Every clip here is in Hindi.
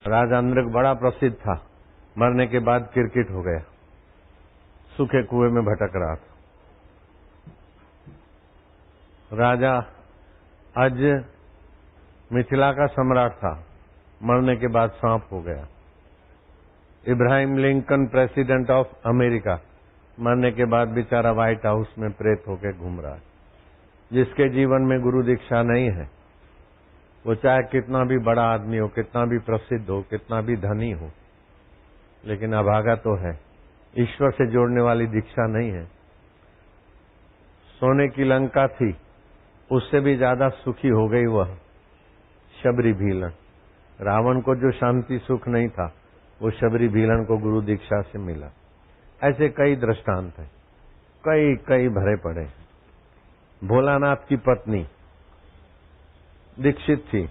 राजा नृग बड़ा प्रसिद्ध था। मरने के बाद किरकिट हो गया, सूखे कुएं में भटक रहा था। राजा अज मिथिला का सम्राट था, मरने के बाद सांप हो गया। Ibrahim Lincoln president of America, मरने के बाद बेचारा व्हाइट हाउस में प्रेत होकर घूम रहा है। जिसके जीवन में गुरु दीक्षा नहीं है, वो चाहे कितना भी बड़ा आदमी हो, कितना भी प्रसिद्ध हो, कितना भी धनी हो, लेकिन अभागा तो है। ईश्वर से जोड़ने वाली दीक्षा नहीं है। सोने की लंका थी, उससे भी ज्यादा सुखी हो गई वह शबरी भीलन। रावण को जो शांति सुख नहीं था, वो शबरी भीलन को गुरु दीक्षा से मिला। ऐसे कई दृष्टांत हैं, कई कई भरे पड़े। भोलानाथ की पत्नी दीक्षित थी।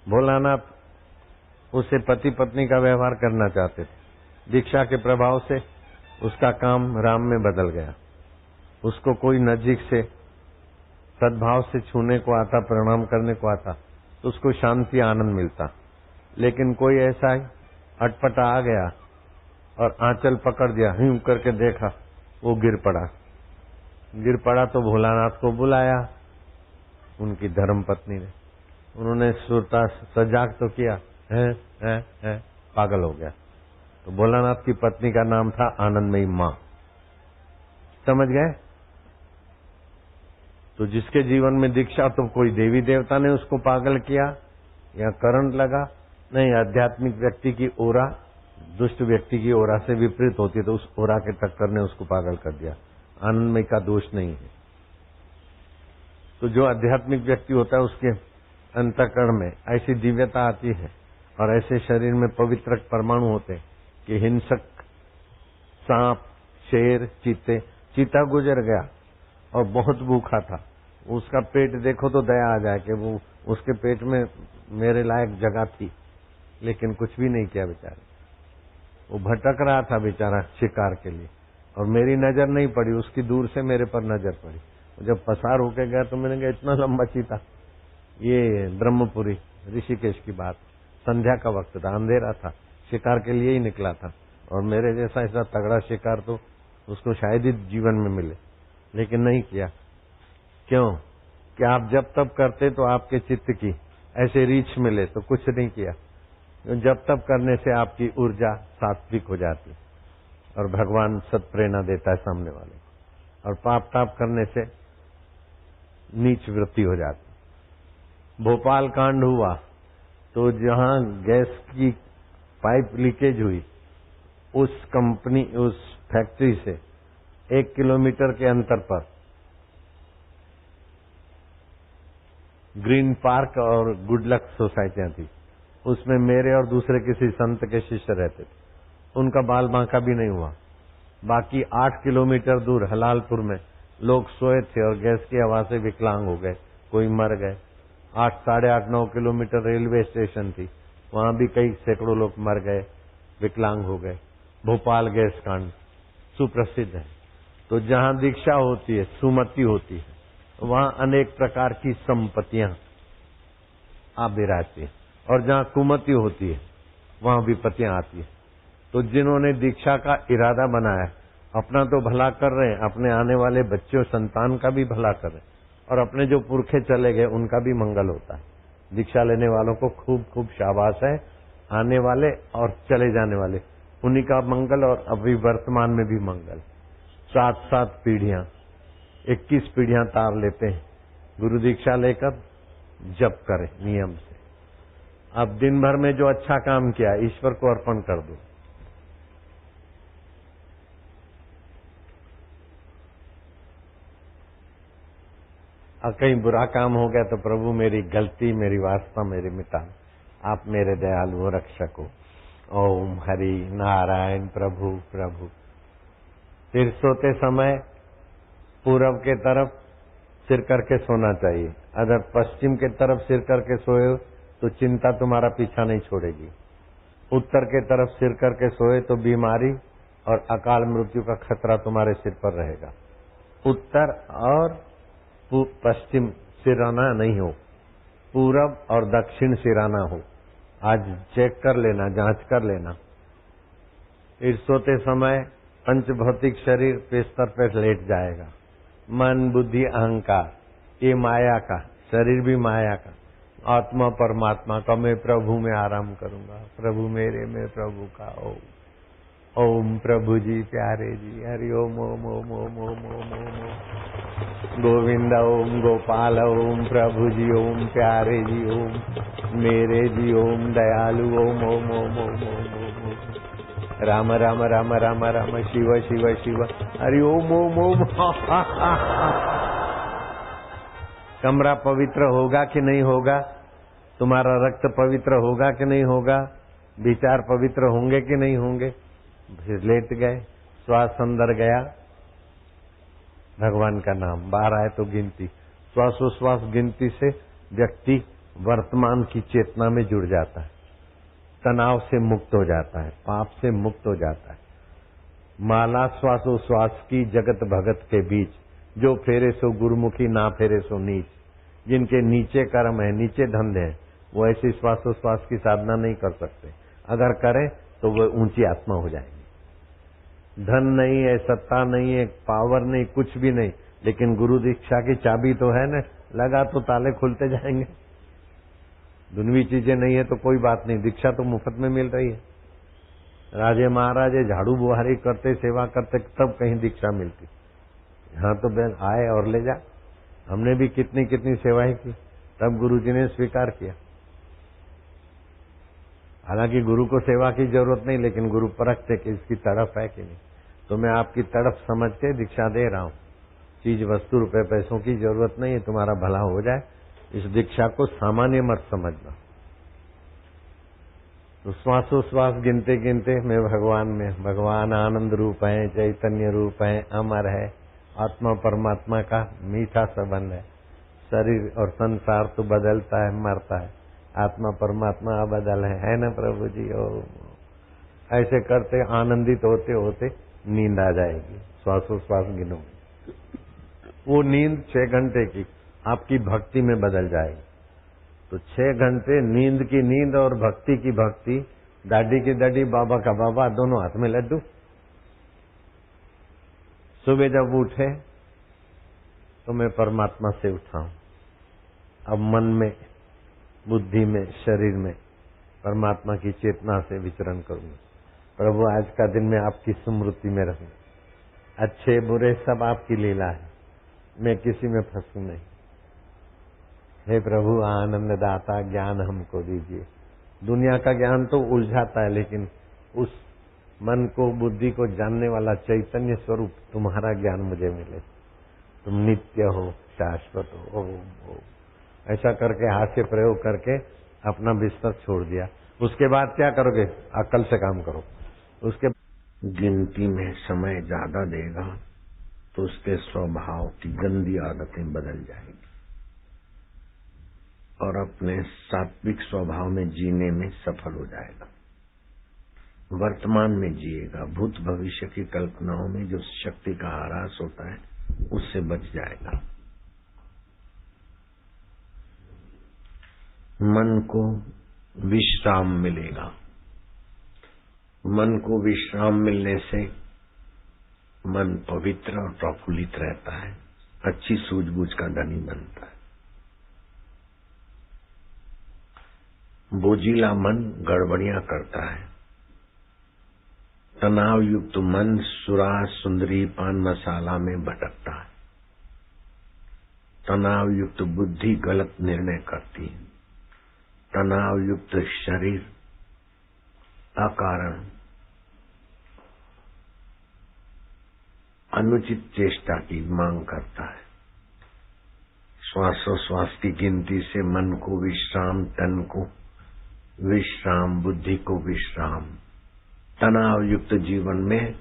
भोलानाथ उसे पति पत्नी का व्यवहार करना चाहते थे। दीक्षा के प्रभाव से उसका काम राम में बदल गया। उसको कोई नजीक से सद्भाव से छूने को आता, प्रणाम करने को आता, तो उसको शांति आनंद मिलता। लेकिन कोई ऐसा ही अटपटा आ गया और आंचल पकड़ दिया, यूं करके देखा, वो गिर पड़ा तो भोलानाथ को बुलाया उनकी धर्म पत्नी ने। उन्होंने सुरता सजाग तो किया, है पागल हो गया। तो भोलानाथ की पत्नी का नाम था आनंदमयी मां। समझ गए? तो जिसके जीवन में दीक्षा, तो कोई देवी देवता ने उसको पागल किया या करंट लगा, नहीं, आध्यात्मिक व्यक्ति की ओरा दुष्ट व्यक्ति की ओरा से विपरीत होती है, तो उस ओरा के टक्कर ने उसको पागल कर दिया। आनंदमयी का दोष नहीं है। तो जो आध्यात्मिक व्यक्ति होता है, उसके अंतःकरण में ऐसी दिव्यता आती है और ऐसे शरीर में पवित्र परमाणु होते हैं कि हिंसक सांप, शेर, चीता गुजर गया और बहुत भूखा था। उसका पेट देखो तो दया आ जाए कि वो उसके पेट में मेरे लायक जगह थी, लेकिन कुछ भी नहीं किया बेचारे। वो भटक रहा था बेचारा शिकार के लिए, और मेरी नजर नहीं पड़ी, उसकी दूर से मेरे पर नजर पड़ी। जब पसार होके गया तो मैंने कहा, इतना लंबा चीता। ये ब्रह्मपुरी ऋषिकेश की बात, संध्या का वक्त था, अंधेरा था, शिकार के लिए ही निकला था, और मेरे जैसा ऐसा तगड़ा शिकार तो उसको शायद ही जीवन में मिले, लेकिन नहीं किया। क्यों? कि आप जब तब करते तो आपके चित्त की ऐसे रीछ मिले, तो कुछ नहीं किया। जब तब करने से आपकी ऊर्जा सात्विक हो जाती और भगवान सत्प्रेरणा देता है सामने वाले, और पाप ताप करने से नीच वृत्ति हो जाती। भोपाल कांड हुआ तो जहां गैस की पाइप लीकेज हुई, उस कंपनी, उस फैक्ट्री से 1 किलोमीटर के अंतर पर ग्रीन पार्क और गुड लक सोसाइटियां थी। उसमें मेरे और दूसरे किसी संत के शिष्य रहते थे। उनका बाल बांका भी नहीं हुआ। बाकी 8 किलोमीटर दूर हलालपुर में लोग सोए थे और गैस की हवा से विकलांग हो गए, कोई मर गए। 8, साढ़े 8, 9 किलोमीटर रेलवे स्टेशन थी, वहां भी कई सैकड़ों लोग मर गए, विकलांग हो गए। भोपाल गैस कांड सुप्रसिद्ध है। तो जहां दीक्षा होती है, सुमति होती है, वहां अनेक प्रकार की संपत्तियां आप बिराजती है, और जहां कुमति होती है, वहां विपत्तियां आती है। तो जिन्होंने दीक्षा का इरादा बनाया, अपना तो भला कर रहे हैं, अपने आने वाले बच्चों संतान का भी भला कर रहे हैं, और अपने जो पुरखे चले गए उनका भी मंगल होता है। दीक्षा लेने वालों को खूब खूब शाबाश है। आने वाले और चले जाने वाले, उन्हीं का मंगल, और अभी वर्तमान में भी मंगल। 7-7 पीढ़ियां, 21 पीढ़ियां तार लेते हैं गुरु दीक्षा लेकर। जप करें नियम से। अब दिन भर में जो अच्छा काम किया, ईश्वर को अर्पण कर दो। और कहीं बुरा काम हो गया तो प्रभु मेरी गलती, मेरी वास्ता मेरी मिटा, आप मेरे दयालु रक्षक हो। ओम हरि नारायण प्रभु प्रभु। फिर सोते समय पूरब के तरफ सिर करके सोना चाहिए। अगर पश्चिम के तरफ सिर करके सोए तो चिंता तुम्हारा पीछा नहीं छोड़ेगी। उत्तर के तरफ सिर करके सोए तो बीमारी और अकाल मृत्यु का खतरा तुम्हारे सिर पर रहेगा। उत्तर और पश्चिम सिराना नहीं हो, पूरब और दक्षिण सिराना हो। आज चेक कर लेना, जांच कर लेना। फिर सोते समय पंच भौतिक शरीर बिस्तर पर लेट जाएगा। मन, बुद्धि, अहंकार ये माया का, शरीर भी माया का। आत्मा परमात्मा का मैं प्रभु में आराम करूंगा। प्रभु मेरे में प्रभु का ओम। ओम प्रभु जी प्यारे जी, हरि ओम ओम ओम ओम ओम ओम ओम ओम। गोविंद ओम, गोपाल ओम, प्रभु जी ओम, प्यारे जी ओम, मेरे जी ओम, दयालु ओम ओम ओम ओम ओम ओम ओम। राम राम राम राम राम, शिव शिव शिव, हरि ओम ओम ओम। कमरा पवित्र होगा कि नहीं होगा? तुम्हारा रक्त पवित्र होगा कि नहीं होगा? विचार पवित्र होंगे कि नहीं होंगे? फिर लेट गए, श्वास अंदर गया, भगवान का नाम बाहर आए तो गिनती, श्वासोश्वास गिनती से व्यक्ति वर्तमान की चेतना में जुड़ जाता है, तनाव से मुक्त हो जाता है, पाप से मुक्त हो जाता है। माला श्वासोश्वास की जगत भगत के बीच, जो फेरे सो गुरुमुखी, ना फेरे सो नीच। जिनके नीचे कर्म है, नीचे धंधे हैं, वो ऐसी श्वासोश्वास की साधना नहीं कर सकते। अगर करें तो वो ऊंची आत्मा हो जाएंगे। धन नहीं है, सत्ता नहीं है, पावर नहीं, कुछ भी नहीं, लेकिन गुरु दीक्षा की चाबी तो है न, लगा तो ताले खुलते जाएंगे। दुनियावी चीजें नहीं है तो कोई बात नहीं, दीक्षा तो मुफ्त में मिल रही है। राजे महाराजे झाड़ू बुहारी करते, सेवा करते, तब कहीं दीक्षा मिलती। यहाँ तो बहन आए और ले जा। हमने भी कितनी कितनी सेवाएं की, तब गुरुजी ने स्वीकार किया। हालांकि गुरु को सेवा की जरूरत नहीं, लेकिन गुरु परखते कि इसकी तड़प है कि नहीं। तो मैं आपकी तड़प समझ के दीक्षा दे रहा हूँ। चीज वस्तु रुपए पैसों की जरूरत नहीं है, तुम्हारा भला हो जाए। इस दीक्षा को सामान्य मत समझना। तो श्वासोश्वास गिनते गिनते मैं भगवान में, भगवान आनंद रूप है, चैतन्य रूप है, अमर है, आत्मा परमात्मा का मीठा संबंध है। शरीर और संसार तो बदलता है, मरता है, आत्मा परमात्मा अबदल है ना प्रभु जी। ओम। ऐसे करते आनंदित होते होते नींद आ जाएगी। श्वासोश्वास गिनोगे, वो नींद 6 घंटे की आपकी भक्ति में बदल जाएगी। तो 6 घंटे नींद की नींद और भक्ति की भक्ति, दादी की दादी, बाबा का बाबा, दोनों हाथ में लड्डू। सुबह जब उठे तो मैं परमात्मा से उठा हूं। अब मन में, बुद्धि में, शरीर में परमात्मा की चेतना से विचरण करूंगा। प्रभु आज का दिन मैं आपकी स्मृति में रहूं। अच्छे बुरे सब आपकी लीला है, मैं किसी में फंसू नहीं। हे प्रभु आनंद दाता, ज्ञान हमको दीजिए। दुनिया का ज्ञान तो उलझाता है, लेकिन उस मन को, बुद्धि को जानने वाला चैतन्य स्वरूप तुम्हारा ज्ञान मुझे मिले। तुम नित्य हो, शाश्वत हो। ओम ओम। ऐसा करके हाथ से प्रयोग करके अपना बिस्तर छोड़ दिया। उसके बाद क्या करोगे? अकल से काम करो। उसके गिनती में समय ज्यादा देगा तो उसके स्वभाव की गंदी आदतें बदल जाएगी और अपने सात्विक स्वभाव में जीने में सफल हो जाएगा। वर्तमान में जिएगा, भूत भविष्य की कल्पनाओं में जो शक्ति का ह्रास होता है उससे बच जाएगा। मन को विश्राम मिलेगा। मन को विश्राम मिलने से मन पवित्र और प्रफुल्लित रहता है, अच्छी सूझबूझ का धनी बनता है। बोझिला मन गड़बड़ियां करता है। तनाव युक्त मन सुरा, सुंदरी, पान मसाला में भटकता है। तनाव युक्त बुद्धि गलत निर्णय करती है। तनाव युक्त शरीर अकारण अनुचित चेष्टा की मांग करता है। श्वासोश्वास की गिनती से मन को विश्राम, तन को विश्राम, बुद्धि को विश्राम। तनाव युक्त जीवन में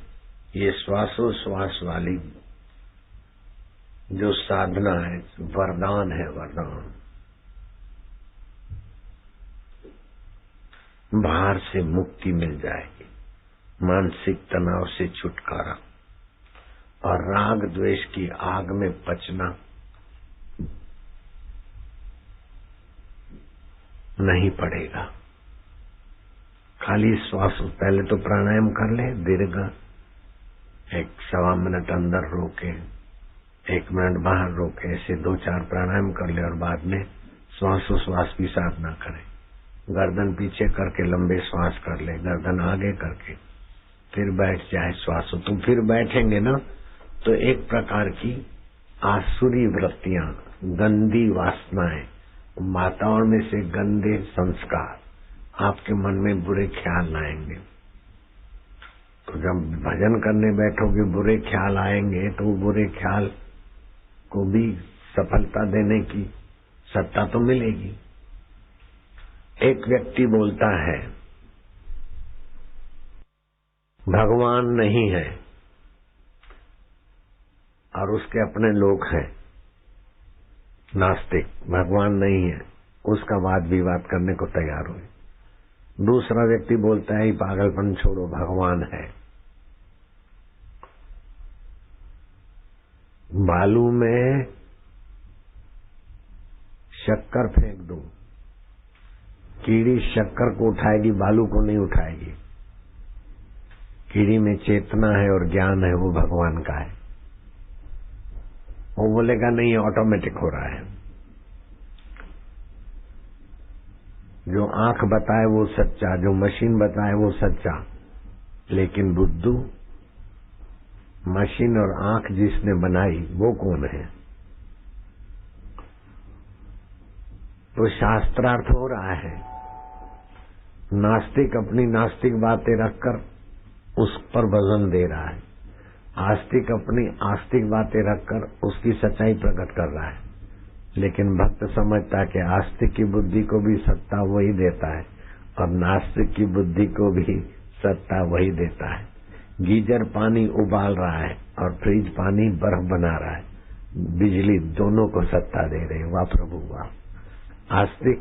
ये श्वासोश्वास वाली जो साधना है, वरदान है, वरदान। बाहर से मुक्ति मिल जाएगी, मानसिक तनाव से छुटकारा और राग द्वेष की आग में पचना नहीं पड़ेगा। खाली श्वास, पहले तो प्राणायाम कर ले दीर्घ, 1-1.25 मिनट अंदर रोके, 1 मिनट बाहर रोके, ऐसे 2-4 प्राणायाम कर ले और बाद में श्वासोश्वास की साधना करें। गर्दन पीछे करके लंबे श्वास कर ले, गर्दन आगे करके फिर बैठ जाए श्वास। तो फिर बैठेंगे ना तो एक प्रकार की आसुरी वृत्तियां, गंदी वासनाएं, वातावरण में से गंदे संस्कार आपके मन में बुरे ख्याल आएंगे। तो जब भजन करने बैठोगे बुरे ख्याल आएंगे तो वो बुरे ख्याल को भी सफलता देने की सत्ता तो मिलेगी। एक व्यक्ति बोलता है भगवान नहीं है और उसके अपने लोग हैं नास्तिक, भगवान नहीं है, उसका वाद विवाद करने को तैयार हुए। दूसरा व्यक्ति बोलता है पागलपन छोड़ो, भगवान है। बालू में शक्कर फेंक दो, कीड़ी शक्कर को उठाएगी, बालू को नहीं उठाएगी। कीड़ी में चेतना है और ज्ञान है, वो भगवान का है। वो बोलेगा नहीं, ऑटोमेटिक हो रहा है। जो आंख बताए वो सच्चा, जो मशीन बताए वो सच्चा, लेकिन बुद्धू, मशीन और आंख जिसने बनाई वो कौन है? तो शास्त्रार्थ हो रहा है। नास्तिक अपनी नास्तिक बातें रखकर उस पर वजन दे रहा है, आस्तिक अपनी आस्तिक बातें रखकर उसकी सच्चाई प्रकट कर रहा है। लेकिन भक्त समझता कि आस्तिक की बुद्धि को भी सत्ता वही देता है और नास्तिक की बुद्धि को भी सत्ता वही देता है। गीजर पानी उबाल रहा है और फ्रिज पानी बर्फ बना रहा है, बिजली दोनों को सत्ता दे रहे। वाह प्रभु वाह। आस्तिक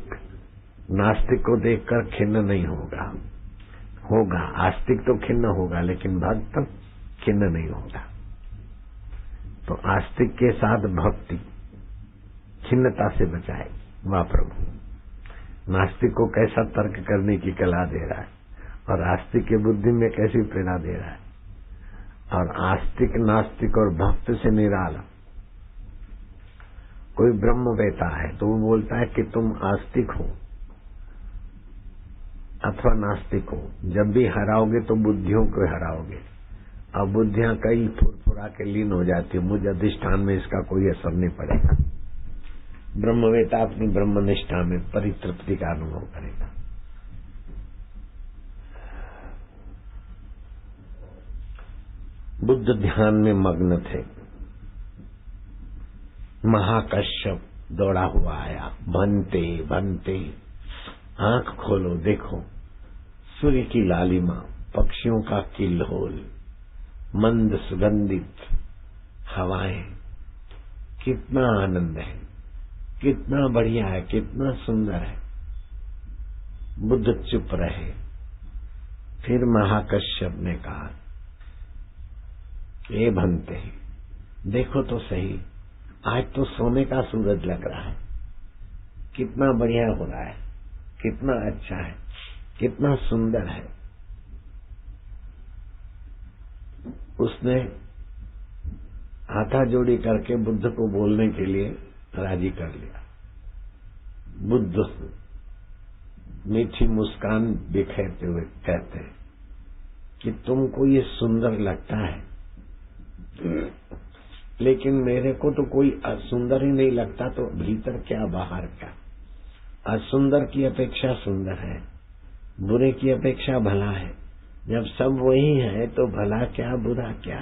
नास्तिक को देखकर खिन्न नहीं होगा, आस्तिक तो खिन्न होगा लेकिन भक्त खिन्न नहीं होगा। तो आस्तिक के साथ भक्ति खिन्नता से बचाएगी। वाह प्रभु। नास्तिक को कैसा तर्क करने की कला दे रहा है और आस्तिक की बुद्धि में कैसी प्रेरणा दे रहा है। और आस्तिक नास्तिक और भक्त से निराला कोई ब्रह्मवेता है तो वो बोलता है कि तुम आस्तिक हो अथवा नास्तिक हो, जब भी हराओगे तो बुद्धियों को हराओगे और बुद्धियां कई फुरफुरा के लीन हो जाती है। मुझ अधिष्ठान में इसका कोई असर नहीं पड़ेगा। ब्रह्मवेता अपनी ब्रह्मनिष्ठा में परितृप्ति का अनुभव करेगा। बुद्ध ध्यान में मग्न थे। महाकश्यप दौड़ा हुआ आया, बनते बनते आंख खोलो देखो, सूर्य की लालिमा, पक्षियों का किल्लोल, मंद सुगंधित हवाएं, कितना आनंद है, कितना बढ़िया है, कितना सुंदर है। बुद्ध चुप रहे। फिर महाकश्यप ने कहा, ये बनते हैं, देखो तो सही, आज तो सोने का सूरज लग रहा है, कितना बढ़िया हो रहा है, कितना अच्छा है, कितना सुंदर है। उसने हाथा जोड़ी करके बुद्ध को बोलने के लिए राजी कर लिया। बुद्ध मीठी मुस्कान बिखेरते हुए कहते हैं कि तुमको ये सुंदर लगता है, लेकिन मेरे को तो कोई सुंदर ही नहीं लगता, तो भीतर क्या बाहर क्या। असुंदर की अपेक्षा सुंदर है, बुरे की अपेक्षा भला है। जब सब वही है तो भला क्या बुरा क्या,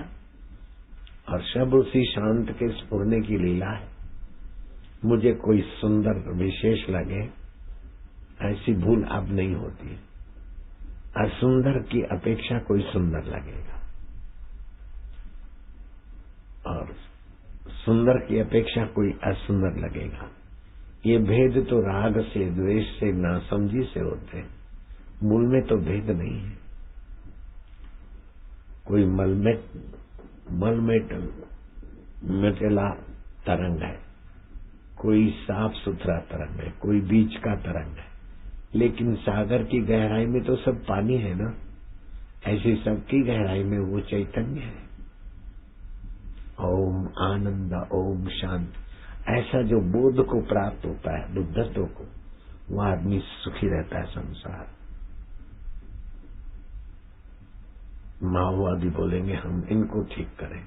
और सब उसी शांत के स्फुरने की लीला है। मुझे कोई सुंदर विशेष लगे ऐसी भूल अब नहीं होती। असुंदर की अपेक्षा कोई सुंदर लगेगा और सुंदर की अपेक्षा कोई असुंदर लगेगा। ये भेद तो राग से, द्वेष से, नासमझी से होते हैं, मूल में तो भेद नहीं है। कोई मलमेटला तरंग है, कोई साफ सुथरा तरंग है, कोई बीच का तरंग है, लेकिन सागर की गहराई में तो सब पानी है ना, ऐसी सबकी गहराई में वो चैतन्य है। ओम आनंद, ओम शांत, ऐसा जो बोध को प्राप्त होता है, बुद्धत्व को, वो आदमी सुखी रहता है संसार। माओवादी बोलेंगे हम इनको ठीक करें,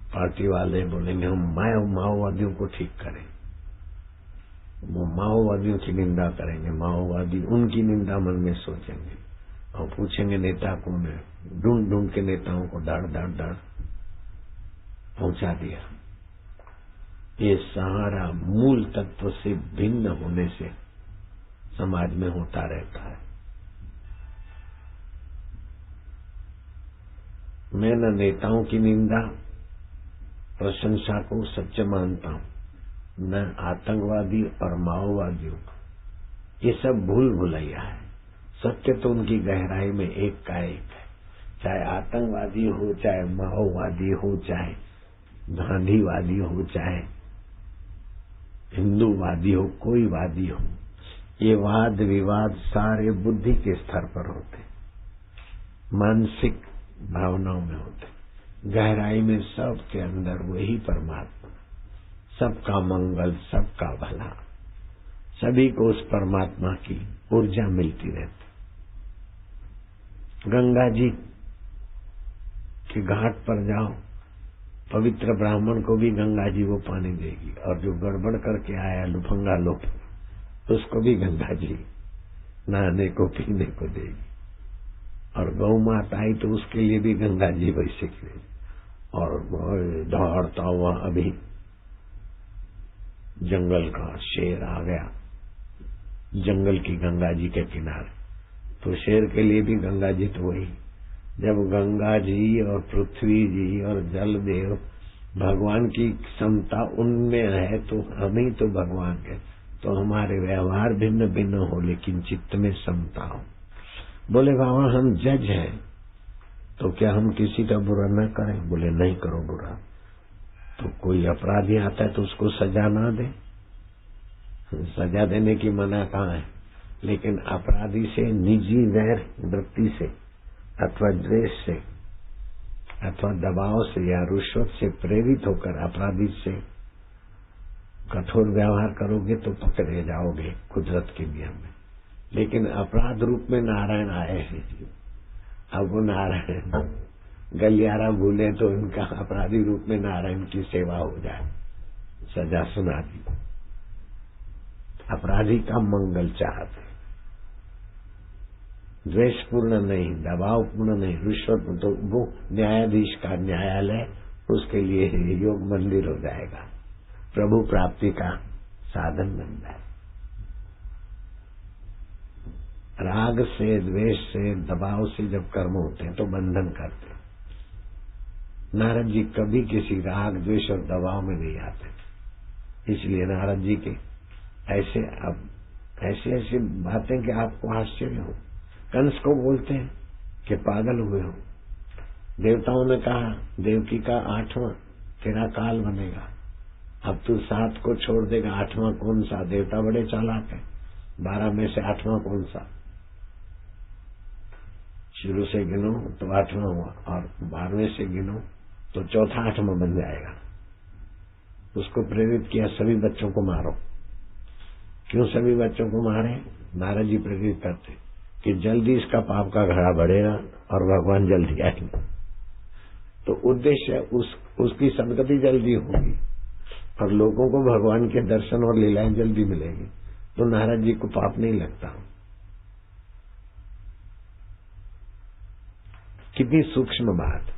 पार्टी वाले बोलेंगे हम माओवादियों को ठीक करें। वो माओवादियों की निंदा करेंगे, माओवादी उनकी निंदा मन में सोचेंगे और पूछेंगे नेता कौन है। ढूंढ ढूंढ के नेताओं को डर डर डर पहुंचा दिया। ये सहारा मूल तत्व से भिन्न होने से समाज में होता रहता है। मैं न नेताओं की निंदा प्रशंसा को सच मानता हूं, न आतंकवादी और माओवादियों को, ये सब भूल भुलैया है। सत्य तो उनकी गहराई में एक का एक है, चाहे आतंकवादी हो, चाहे माओवादी हो, चाहे गांधीवादी हो, चाहे हिंदूवादी हो, कोई वादी हो, ये वाद विवाद सारे बुद्धि के स्तर पर होते, मानसिक भावनाओं में होते। गहराई में सबके अंदर वही परमात्मा, सबका मंगल, सबका भला, सभी को उस परमात्मा की ऊर्जा मिलती रहती। गंगा जी के घाट पर जाओ, पवित्र ब्राह्मण को भी गंगा जी वो पानी देगी, और जो गड़बड़ करके आया लुफंगा लोग, उसको भी गंगा जी नहाने को पीने को देगी। और गौ माता आई तो उसके लिए भी गंगा जी वैसे की। और दौड़ता हुआ अभी जंगल का शेर आ गया जंगल की गंगा जी के किनारे, तो शेर के लिए भी गंगा जी तो वही। जब गंगा जी और पृथ्वी जी और जल देव भगवान की समता उनमें है, तो हम ही तो भगवान के। तो हमारे व्यवहार भिन्न भिन्न हो, लेकिन चित्त में समता हो। बोले बाबा हम जज हैं, तो क्या हम किसी का बुरा न करें? बोले नहीं करो बुरा। तो कोई अपराधी आता है तो उसको सजा ना दे, सजा देने की मना कहाँ है? लेकिन अपराधी से निजी वैर वृत्ति से अथवा द्वेष से अथवा दबाव से या रुश्वत से प्रेरित होकर अपराधी से कठोर व्यवहार करोगे तो पकड़े जाओगे कुदरत के नियम में। लेकिन अपराध रूप में नारायण आए हैं, अब वो नारायण गलियारा भूले तो इनका अपराधी रूप में नारायण की सेवा हो जाए, सजा सुना दी। अपराधी का मंगल चाहते, द्वेषपूर्ण नहीं, दबावपूर्ण नहीं, रिश्वत। तो वो न्यायाधीश का न्यायालय उसके लिए योग मंदिर हो जाएगा, प्रभु प्राप्ति का साधन बन जाए। राग से, द्वेष से, दबाव से जब कर्म होते हैं तो बंधन करते हैं। नारद जी कभी किसी राग, द्वेष और दबाव में नहीं आते, इसलिए नारद जी के ऐसे ऐसी बातें कि आपको आश्चर्य हो। कंस को बोलते हैं कि पागल हुए हो। देवताओं ने कहा देवकी का 8वां तेरा काल बनेगा, अब तू 7 को छोड़ देगा, 8वां कौन सा? देवता बड़े चालाक है, 12 में से 8वां कौन सा? शुरू से गिनो तो 8वां हुआ, और 12वें से गिनो तो चौथा 8वां बन जाएगा। उसको प्रेरित किया सभी बच्चों को मारो। क्यों सभी बच्चों को मारे? नारद जी प्रेरित करते कि जल्दी इसका पाप का घड़ा बढ़ेगा और भगवान जल्दी आएंगे। तो उद्देश्य उसकी सदगति जल्दी होगी और लोगों को भगवान के दर्शन और लीलाएं जल्दी मिलेगी। तो नारद जी को पाप नहीं लगता। कितनी सूक्ष्म बात।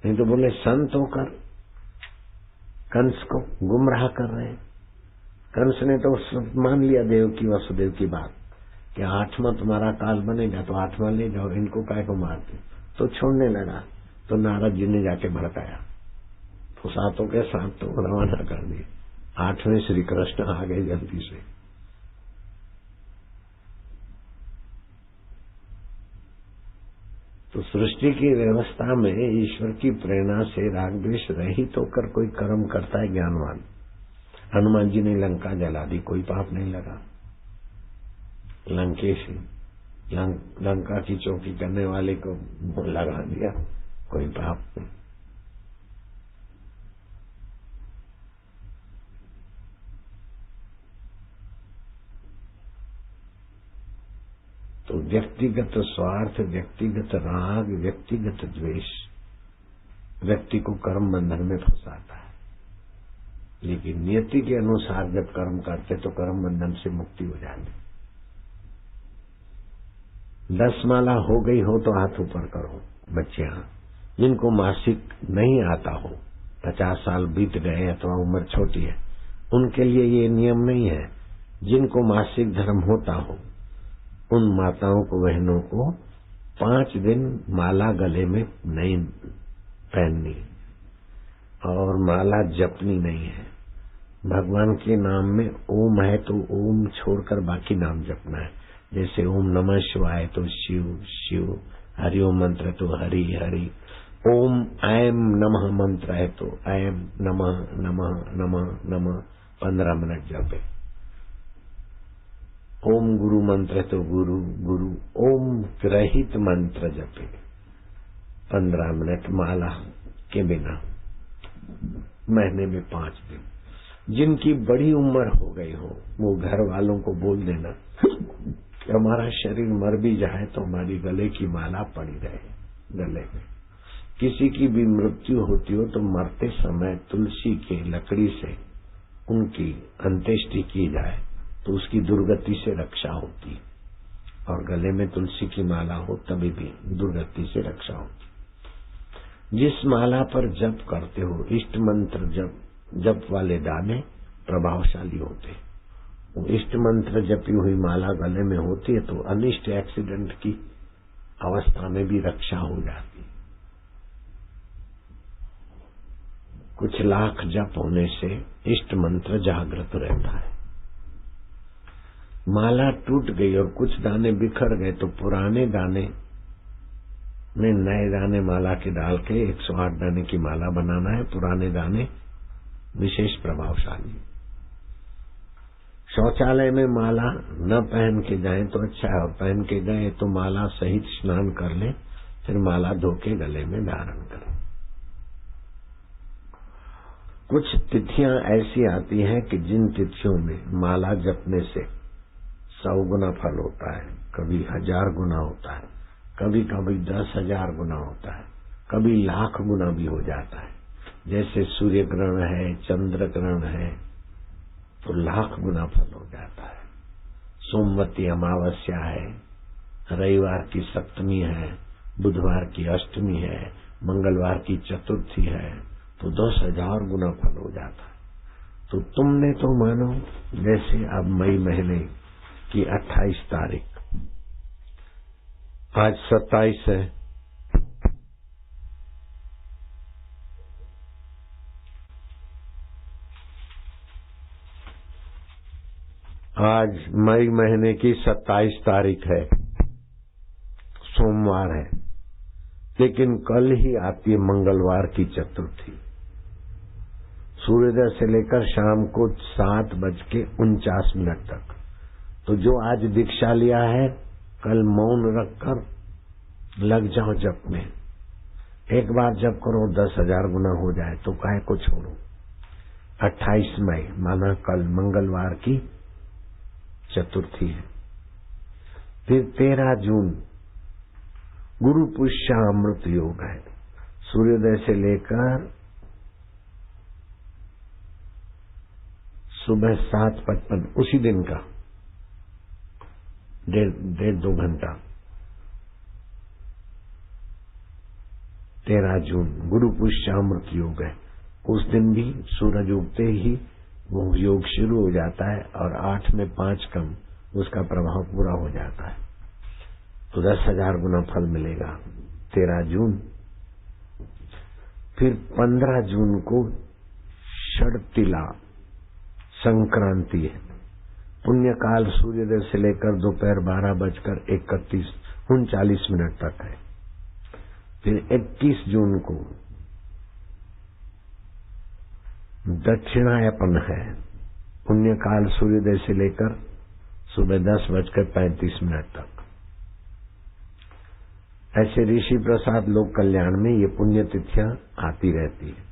नहीं तो बोले संत होकर कंस को गुमराह कर रहे हैं। कंस ने तो मान लिया देव की वसुदेव की बात कि 8वां तुम्हारा काल बनेगा, तो 8वां ले जाओ, इनको काय को मारते। तो छोड़ने लगा, तो नारद जी ने जाके भड़काया, तो सातों के साथ तो रवाना कर दिए। 8वें श्री कृष्ण आ गए जल्दी से। तो सृष्टि की व्यवस्था में ईश्वर की प्रेरणा से राग द्वेष रहित होकर कोई कर्म करता है ज्ञानवान, हनुमान जी ने लंका जला दी, कोई पाप नहीं लगा। लंकेश लंका की चौकी करने वाले को लगा दिया, कोई पाप नहीं। तो व्यक्तिगत स्वार्थ, व्यक्तिगत राग, व्यक्तिगत द्वेष व्यक्ति को कर्म बंधन में फंसाता है। लेकिन नियति के अनुसार जब कर्म करते तो कर्म बंधन से मुक्ति हो जाती। 10 माला हो गई हो तो हाथ ऊपर करो। बच्चियां जिनको मासिक नहीं आता हो, 50 साल बीत गए अथवा उम्र छोटी है, उनके लिए ये नियम नहीं है। जिनको मासिक धर्म होता हो उन माताओं को, बहनों को 5 दिन माला गले में नहीं पहननी और माला जपनी नहीं है। भगवान के नाम में ओम है तो ओम छोड़कर बाकी नाम जपना है। जैसे ओम नमः शिवाय तो शिव शिव, हरि ओम मंत्र तो हरि हरि, ओम ऐम नमः मंत्र है तो ऐम नमः नमः नमः नमः 15 मिनट जपे। ओम गुरु मंत्र तो गुरु गुरु, ओम ग्रहित मंत्र जपे 15 मिनट माला के बिना, महीने में 5 दिन। जिनकी बड़ी उम्र हो गई हो वो घर वालों को बोल देना कि हमारा शरीर मर भी जाए तो हमारी गले की माला पड़ी रहे गले में। किसी की भी मृत्यु होती हो तो मरते समय तुलसी के लकड़ी से उनकी अंत्येष्टि की जाए तो उसकी दुर्गति से रक्षा होती, और गले में तुलसी की माला हो तभी भी दुर्गति से रक्षा होती। जिस माला पर जप करते हो, इष्ट मंत्र जप वाले दाने प्रभावशाली होते। वो इष्ट मंत्र जपी हुई माला गले में होती है तो अनिष्ट एक्सीडेंट की अवस्था में भी रक्षा हो जाती। कुछ लाख जप होने से इष्ट मंत्र जागृत रहता है। माला टूट गई और कुछ दाने बिखर गए तो पुराने दाने में नए दाने माला के डाल के 108 दाने की माला बनाना है। पुराने दाने विशेष प्रभावशाली। शौचालय में माला न पहन के जाएं तो अच्छा है, और पहन के गए तो माला सहित स्नान कर लें, फिर माला धो के गले में धारण करें। कुछ तिथियां ऐसी आती हैं कि जिन तिथियों में माला जपने से 100 गुना फल होता है, कभी 1000 गुना होता है, कभी कभी 10,000 गुना होता है, कभी लाख गुना भी हो जाता है। जैसे सूर्य ग्रहण है, चंद्र ग्रहण है तो लाख गुना फल हो जाता है। सोमवती अमावस्या है, रविवार की सप्तमी है, बुधवार की अष्टमी है, मंगलवार की चतुर्थी है तो 10,000 गुना फल हो जाता है। तो तुमने तो मानो जैसे अब मई महीने की 28 तारीख, आज 27 है, आज मई महीने की 27 तारीख है, सोमवार है, लेकिन कल ही आती है मंगलवार की चतुर्थी। सूर्योदय से लेकर शाम को 7:49 तक। तो जो आज दीक्षा लिया है कल मौन रखकर लग जाओ जप में। एक बार जप करो 10,000 गुना हो जाए तो काहे को छोड़ो। 28 मई माना कल मंगलवार की चतुर्थी है। फिर 13 जून गुरु पुष्य अमृत योग है। सूर्योदय से लेकर सुबह 7:55 उसी दिन का 1.5-2 घंटा 13 जून गुरु पुष्य अमृत योग है। उस दिन भी सूरज उगते ही वो योग शुरू हो जाता है और 8 में 5 कम उसका प्रभाव पूरा हो जाता है। तो 10,000 गुना फल मिलेगा 13 जून। फिर 15 जून को षड़तिला संक्रांति है। पुण्यकाल सूर्योदय से लेकर दोपहर 12:39 तक है। फिर 21 जून को दक्षिणायपन है, पुण्य काल सूर्योदय से लेकर सुबह 10:35 तक। ऐसे ऋषि प्रसाद लोक कल्याण में ये पुण्य तिथियां आती रहती है।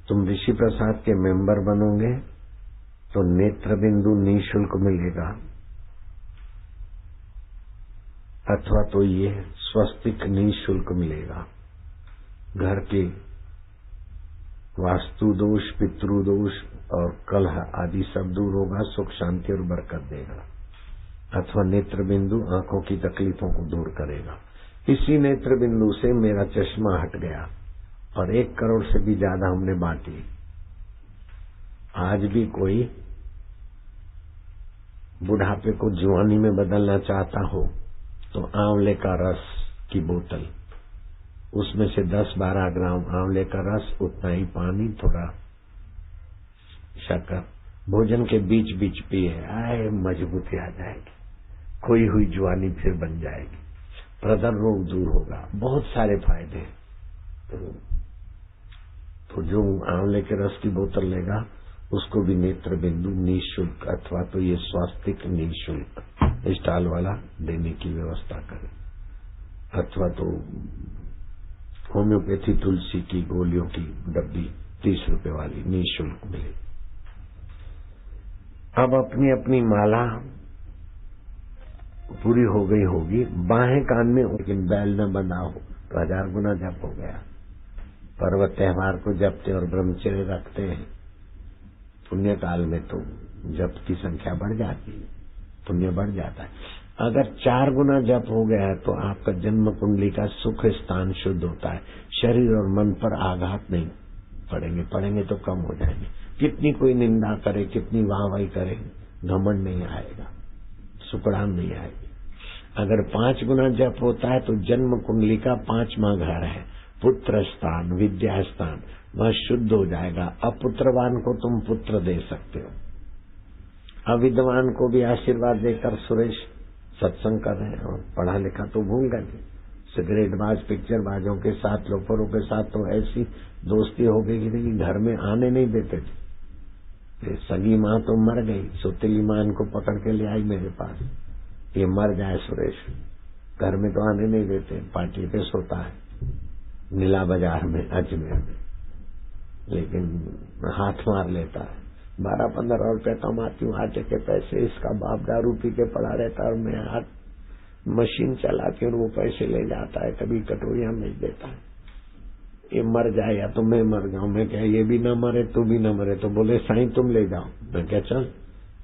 तुम ऋषि प्रसाद के मेंबर बनोगे तो नेत्र बिंदु निःशुल्क मिलेगा, अथवा तो ये स्वस्तिक निःशुल्क मिलेगा। घर के वास्तु दोष, पितृ दोष और कलह आदि सब दूर होगा, सुख शांति और बरकत देगा। अथवा नेत्र बिंदु आंखों की तकलीफों को दूर करेगा। इसी नेत्र बिंदु से मेरा चश्मा हट गया और 1 करोड़ से भी ज्यादा हमने बांटी। आज भी कोई बुढ़ापे को जवानी में बदलना चाहता हो तो आंवले का रस की बोतल, उसमें से 10-12 ग्राम आंवले का रस, उतना ही पानी, थोड़ा शक्कर, भोजन के बीच बीच पिए, आए मजबूती आ जाएगी, खोई हुई जवानी फिर बन जाएगी, प्रदर रोग दूर होगा, बहुत सारे फायदे। तो जो आंवले के रस की बोतल लेगा उसको भी नेत्र बिंदु निःशुल्क अथवा तो ये स्वास्तिक निःशुल्क स्टॉल वाला देने की व्यवस्था करे, अथवा तो होम्योपैथी तुलसी की गोलियों की डब्बी 30 रुपए वाली निःशुल्क मिले। अब अपनी अपनी माला पूरी हो गई होगी, बाहें कान में, लेकिन बैल न बंधा हो तो 1000 गुना जप हो गया। पर्व त्योहार को जपते और ब्रह्मचर्य रखते हैं, पुण्य काल में तो जप की संख्या बढ़ जाती है, पुण्य बढ़ जाता है। अगर 4 गुना जप हो गया है तो आपका जन्म कुंडली का सुख स्थान शुद्ध होता है, शरीर और मन पर आघात नहीं पड़ेंगे तो कम हो जाएंगे। कितनी कोई निंदा करे, कितनी वाहवाही करे, घमंड नहीं आएगा, सुकड़ान नहीं आएगी। अगर 5 गुना जप होता है तो जन्म कुंडली का 5वां घर है पुत्र स्थान, विद्या स्थान, वह शुद्ध हो जाएगा। अपुत्रवान को तुम पुत्र दे सकते हो, अविद्वान को भी आशीर्वाद देकर सुरेश सत्संग कर रहे हैं, और पढ़ा लिखा तो भूल गए। सिगरेट बाज, पिक्चर बाजों के साथ, लोफरों के साथ तो ऐसी दोस्ती हो गई कि घर में आने नहीं देते थे। सगी माँ तो मर गई, सौतेली माँ इनको पकड़ के ले आई मेरे पास, ये मर जाए सुरेश, घर में तो आने नहीं देते, पार्टी पे सोता है नीला बाजार में अजमेर में, लेकिन हाथ मार लेता है। 12-15 रुपए कमाती हूँ, आटे के पैसे, इसका बाप दारू पी के पड़ा रहता है और मैं हाथ मशीन चला के और वो पैसे ले जाता है, कभी कटोरियां बेच देता है। ये मर जाए या तो मैं मर जाऊं। मैं क्या, ये भी न मरे तू भी न मरे, तो बोले साईं तुम ले जाओ। मैं क्या, चल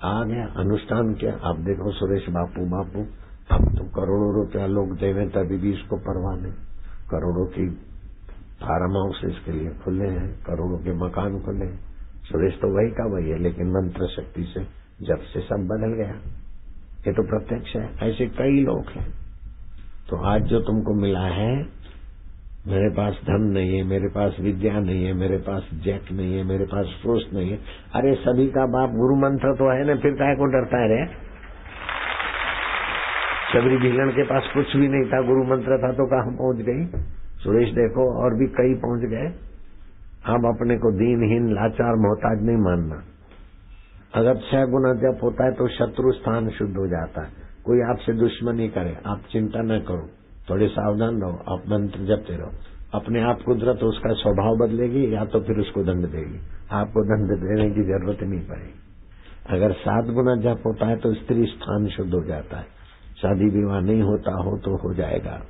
आ गया, अनुष्ठान किया। अब देखो सुरेश बापू, अब तो करोड़ों रुपया लोग देवे तभी भी इसको परवाह नहीं। करोड़ों की फार्म हाउस इसके लिए खुले हैं, करोड़ों के मकान खुले हैं। सुरेश तो वही का वही है, लेकिन मंत्र शक्ति से जब से सब बदल गया, ये तो प्रत्यक्ष है। ऐसे कई लोग हैं। तो आज जो तुमको मिला है, मेरे पास धन नहीं है, मेरे पास विद्या नहीं है, मेरे पास जेट नहीं है, मेरे पास फ्रूस नहीं है, अरे सभी का बाप गुरु मंत्र तो है ना, फिर काहे को डरता है रे? शबरी भीलन के पास कुछ भी नहीं था, गुरु मंत्र था तो कहाँ पहुंच गई? सुरेश देखो और भी कई पहुंच गए। अब अपने को दीनहीन, लाचार, मोहताज नहीं मानना। अगर 6 गुना जप होता है तो शत्रु स्थान शुद्ध हो जाता है। कोई आपसे दुश्मनी करे, आप चिंता न करो, थोड़े सावधान रहो, आप मंत्र जपते रहो। अपने आप कुदरत उसका स्वभाव बदलेगी या तो फिर उसको दंड देगी, आपको दंड देने की जरूरत नहीं पड़ेगी। अगर 7 गुना जप होता है तो स्त्री स्थान शुद्ध हो जाता है। शादी विवाह नहीं होता हो तो हो जाएगा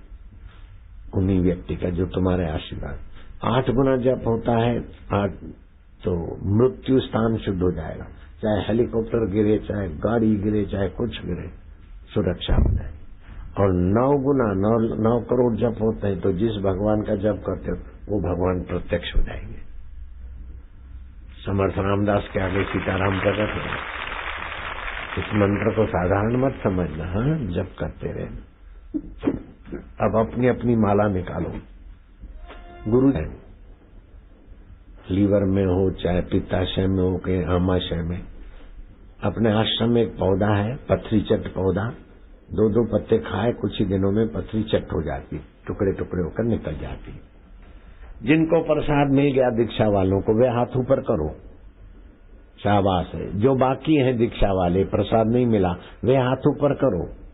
उन्हीं व्यक्ति का जो तुम्हारे आशीर्वाद। 8 गुना जप होता है तो मृत्यु स्थान शुद्ध हो जाएगा। चाहे हेलीकॉप्टर गिरे, चाहे गाड़ी गिरे, चाहे कुछ गिरे, सुरक्षा हो जाए। और 9 गुना 9 करोड़ जप होते हैं तो जिस भगवान का जप करते हो वो भगवान प्रत्यक्ष हो जाएंगे। समर्थ रामदास के आगे सीताराम प्रकट हो। इस मंत्र को साधारण मत समझना, हाँ, जप करते रहना। अब अपनी अपनी माला निकालो। गुरु लीवर में हो, चाहे पित्ताशय में हो, के आमाशय में, अपने आश्रम में एक पौधा है, पथरी चट पौधा। 2-2 पत्ते खाए, कुछ ही दिनों में पथरी चट हो जाती, टुकड़े टुकड़े होकर निकल जाती। जिनको प्रसाद मिल गया दीक्षा वालों को, वे हाथ ऊपर करो। शाबाश है। जो बाकी हैं दीक्षा वाले, प्रसाद नहीं मिला, वे हाथ ऊपर करो।